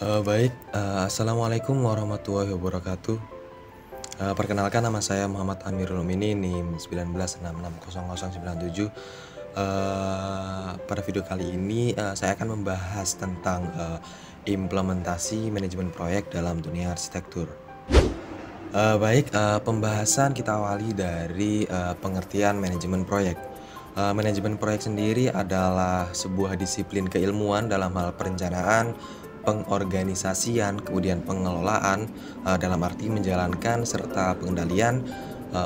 Assalamualaikum warahmatullahi wabarakatuh. Perkenalkan nama saya Muhammad Amirul Mukminin NIM 19660097. Pada video kali ini saya akan membahas tentang implementasi manajemen proyek dalam dunia arsitektur. Pembahasan kita awali dari pengertian manajemen proyek. Manajemen proyek sendiri adalah sebuah disiplin keilmuan dalam hal perencanaan, pengorganisasian, kemudian pengelolaan, dalam arti menjalankan serta pengendalian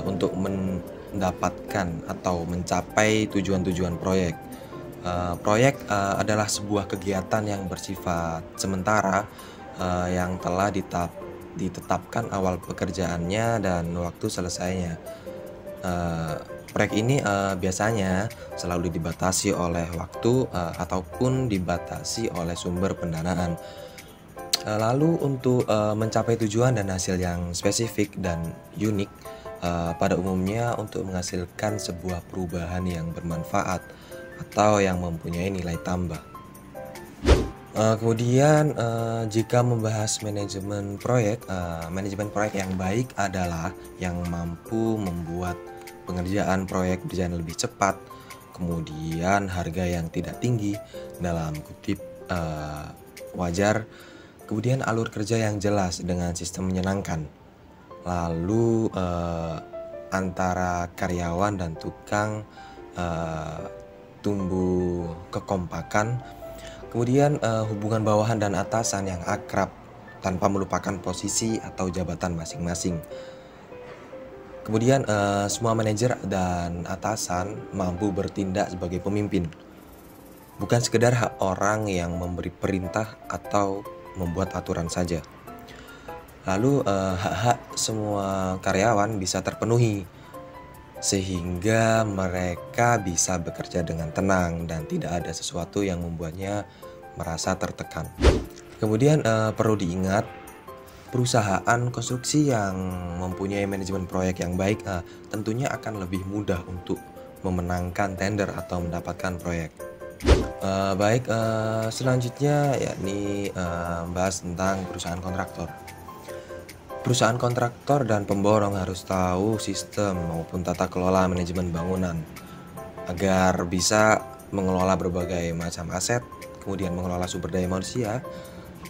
untuk mendapatkan atau mencapai tujuan-tujuan proyek. Proyek adalah sebuah kegiatan yang bersifat sementara yang telah ditetapkan awal pekerjaannya dan waktu selesainya. Proyek ini biasanya selalu dibatasi oleh waktu ataupun dibatasi oleh sumber pendanaan. Lalu untuk mencapai tujuan dan hasil yang spesifik dan unik, pada umumnya untuk menghasilkan sebuah perubahan yang bermanfaat atau yang mempunyai nilai tambah. Jika membahas manajemen proyek yang baik adalah yang mampu membuat pengerjaan proyek berjalan lebih cepat, kemudian harga yang tidak tinggi, dalam kutip wajar, kemudian alur kerja yang jelas dengan sistem menyenangkan, lalu antara karyawan dan tukang tumbuh kekompakan, kemudian hubungan bawahan dan atasan yang akrab tanpa melupakan posisi atau jabatan masing-masing. Kemudian semua manajer dan atasan mampu bertindak sebagai pemimpin, bukan sekedar hak orang yang memberi perintah atau membuat aturan saja. Lalu hak-hak semua karyawan bisa terpenuhi sehingga mereka bisa bekerja dengan tenang dan tidak ada sesuatu yang membuatnya merasa tertekan. Kemudian perlu diingat, perusahaan konstruksi yang mempunyai manajemen proyek yang baik tentunya akan lebih mudah untuk memenangkan tender atau mendapatkan proyek. Selanjutnya yakni bahas tentang perusahaan kontraktor. Perusahaan kontraktor dan pemborong harus tahu sistem maupun tata kelola manajemen bangunan agar bisa mengelola berbagai macam aset, kemudian mengelola sumber daya manusia,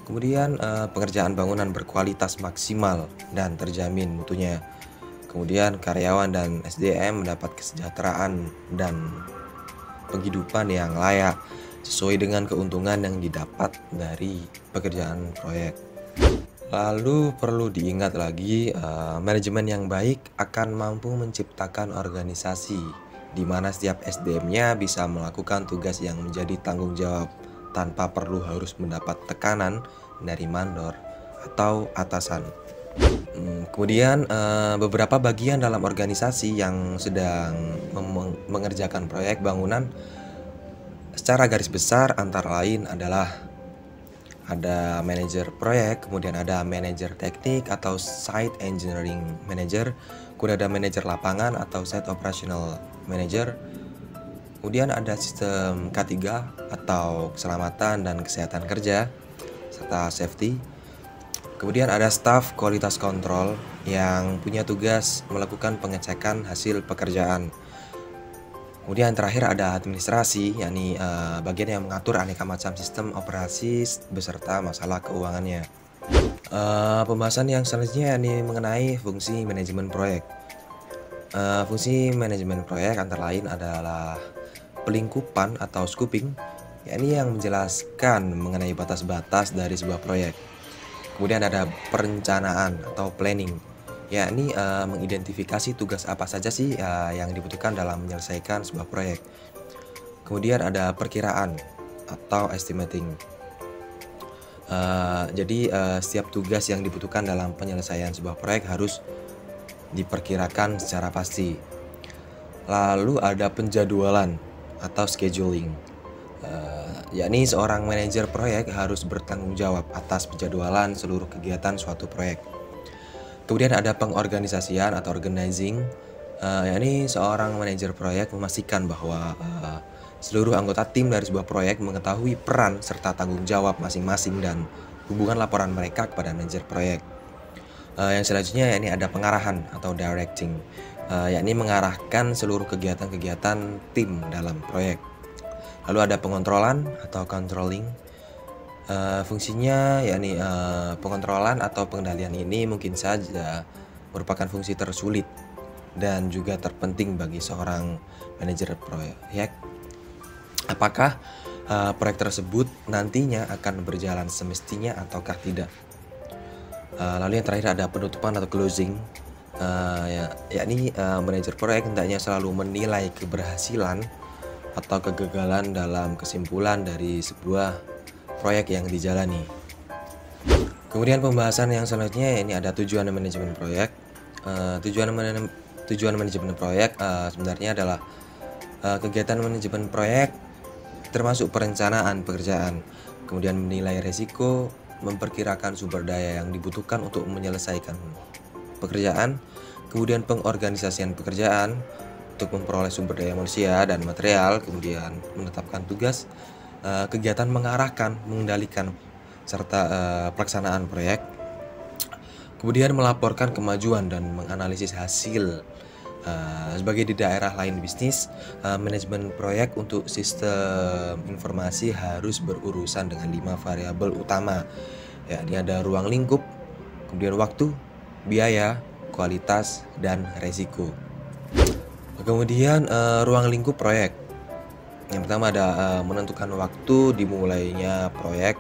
kemudian pengerjaan bangunan berkualitas maksimal dan terjamin mutunya. Kemudian karyawan dan SDM mendapat kesejahteraan dan penghidupan yang layak sesuai dengan keuntungan yang didapat dari pekerjaan proyek. Lalu perlu diingat lagi, manajemen yang baik akan mampu menciptakan organisasi di mana setiap SDM-nya bisa melakukan tugas yang menjadi tanggung jawab tanpa perlu harus mendapat tekanan dari mandor atau atasan. Kemudian beberapa bagian dalam organisasi yang sedang mengerjakan proyek bangunan secara garis besar antara lain adalah ada manajer proyek, kemudian ada manajer teknik atau site engineering manager, kemudian ada manajer lapangan atau site operational manager, kemudian ada sistem K3 atau keselamatan dan kesehatan kerja serta safety. Kemudian ada staf kualitas kontrol yang punya tugas melakukan pengecekan hasil pekerjaan. Kemudian terakhir ada administrasi, yakni bagian yang mengatur aneka macam sistem operasi beserta masalah keuangannya. Pembahasan yang selanjutnya yakni mengenai fungsi manajemen proyek. Fungsi manajemen proyek antara lain adalah pelingkupan atau scoping, yakni yang menjelaskan mengenai batas-batas dari sebuah proyek. Kemudian ada perencanaan atau planning, yakni mengidentifikasi tugas apa saja sih yang dibutuhkan dalam menyelesaikan sebuah proyek. Kemudian ada perkiraan atau estimating. Setiap tugas yang dibutuhkan dalam penyelesaian sebuah proyek harus diperkirakan secara pasti. Lalu ada penjadwalan atau scheduling, yakni seorang manajer proyek harus bertanggung jawab atas penjadwalan seluruh kegiatan suatu proyek. Kemudian ada pengorganisasian atau organizing, yakni seorang manajer proyek memastikan bahwa seluruh anggota tim dari sebuah proyek mengetahui peran serta tanggung jawab masing-masing dan hubungan laporan mereka kepada manajer proyek. Yang selanjutnya yakni ada pengarahan atau directing, yakni mengarahkan seluruh kegiatan-kegiatan tim dalam proyek. Lalu ada pengontrolan atau controlling. Fungsinya yakni pengontrolan atau pengendalian ini mungkin saja merupakan fungsi tersulit dan juga terpenting bagi seorang manajer proyek. Apakah proyek tersebut nantinya akan berjalan semestinya ataukah tidak? Lalu yang terakhir ada penutupan atau closing, yakni manajer proyek hendaknya selalu menilai keberhasilan atau kegagalan dalam kesimpulan dari sebuah proyek yang dijalani. Kemudian pembahasan yang selanjutnya ini ada tujuan manajemen proyek. Tujuan manajemen proyek sebenarnya adalah kegiatan manajemen proyek termasuk perencanaan pekerjaan, kemudian menilai risiko, memperkirakan sumber daya yang dibutuhkan untuk menyelesaikan pekerjaan, kemudian pengorganisasian pekerjaan untuk memperoleh sumber daya manusia dan material, kemudian menetapkan tugas, kegiatan mengarahkan, mengendalikan, serta pelaksanaan proyek. Kemudian melaporkan kemajuan dan menganalisis hasil. Sebagai di daerah lain bisnis, manajemen proyek untuk sistem informasi harus berurusan dengan 5 variabel utama. Yakni ada ruang lingkup, kemudian waktu, biaya, kualitas, dan resiko. Kemudian ruang lingkup proyek. Yang pertama ada menentukan waktu dimulainya proyek.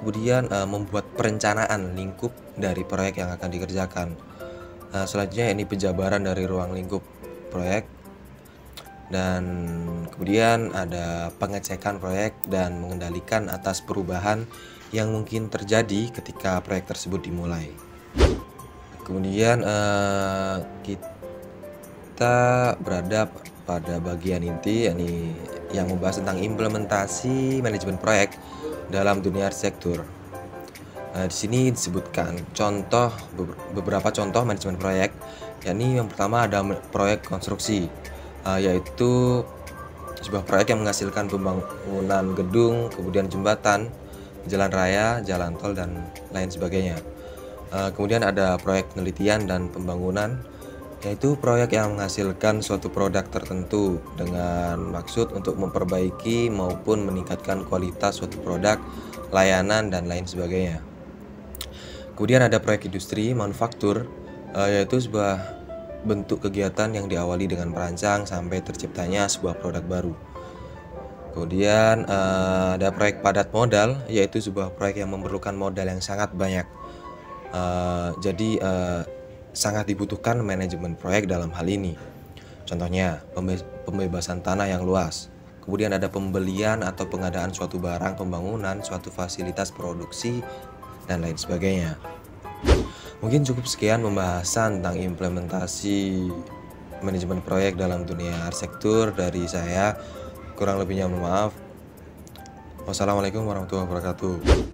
Kemudian membuat perencanaan lingkup dari proyek yang akan dikerjakan. Selanjutnya ini penjabaran dari ruang lingkup proyek. Dan kemudian ada pengecekan proyek dan mengendalikan atas perubahan yang mungkin terjadi ketika proyek tersebut dimulai. Kemudian kita berada pada bagian inti, yakni yang membahas tentang implementasi manajemen proyek dalam dunia arsitektur. Di sini disebutkan beberapa contoh manajemen proyek, yakni yang pertama ada proyek konstruksi, yaitu sebuah proyek yang menghasilkan pembangunan gedung, kemudian jembatan, jalan raya, jalan tol, dan lain sebagainya. Kemudian ada proyek penelitian dan pembangunan, yaitu proyek yang menghasilkan suatu produk tertentu dengan maksud untuk memperbaiki maupun meningkatkan kualitas suatu produk, layanan, dan lain sebagainya. Kemudian ada proyek industri manufaktur, yaitu sebuah bentuk kegiatan yang diawali dengan merancang sampai terciptanya sebuah produk baru. Kemudian ada proyek padat modal, yaitu sebuah proyek yang memerlukan modal yang sangat banyak. Jadi sangat dibutuhkan manajemen proyek dalam hal ini. Contohnya, pembebasan tanah yang luas. Kemudian ada pembelian atau pengadaan suatu barang pembangunan, suatu fasilitas produksi, dan lain sebagainya. Mungkin cukup sekian pembahasan tentang implementasi manajemen proyek dalam dunia arsitektur dari saya. Kurang lebihnya mohon maaf. Wassalamualaikum warahmatullahi wabarakatuh.